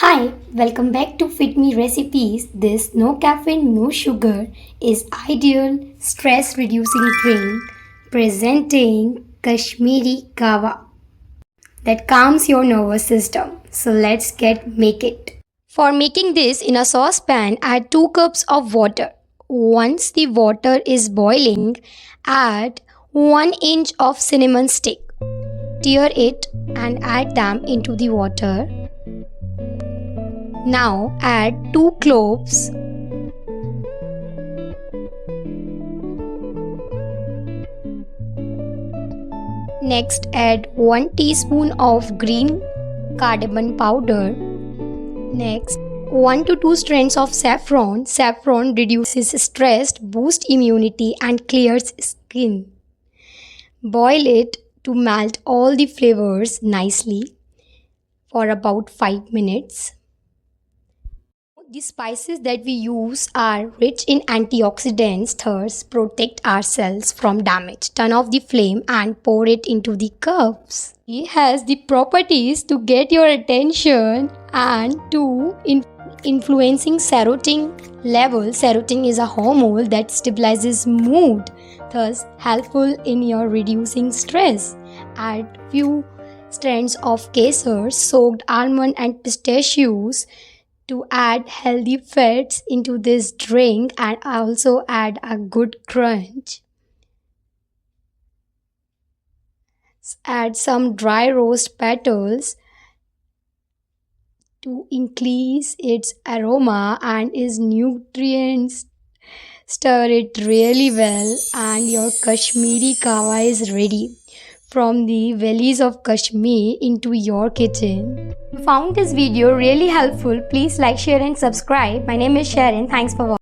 Hi, welcome back to Fit Me Recipes. This no caffeine, no sugar is ideal stress reducing drink presenting Kashmiri Kahwa that calms your nervous system. So let's make it. For making this in a saucepan, add 2 cups of water. Once the water is boiling, add 1 inch of cinnamon stick. Tear it and add them into the water. Now add 2 cloves. Next add 1 teaspoon of green cardamon powder. Next 1 to 2 strands of saffron. Saffron reduces stress, boosts immunity and clears skin. Boil it to melt all the flavors nicely for about 5 minutes. The spices that we use are rich in antioxidants, thus protect our cells from damage. Turn off the flame and pour it into the cups. It has the properties to get your attention and to influencing serotonin levels. Serotonin is a hormone that stabilizes mood, thus helpful in your reducing stress. Add few strands of kesar, soaked almond and pistachios to add healthy fats into this drink and also add a good crunch. Add some dry roast petals to increase its aroma and its nutrients. Stir it really well and your Kashmiri Kahwa is ready. From the valleys of Kashmir into your kitchen. If you found this video really helpful, please like, share and subscribe. My name is Sharon. Thanks for watching.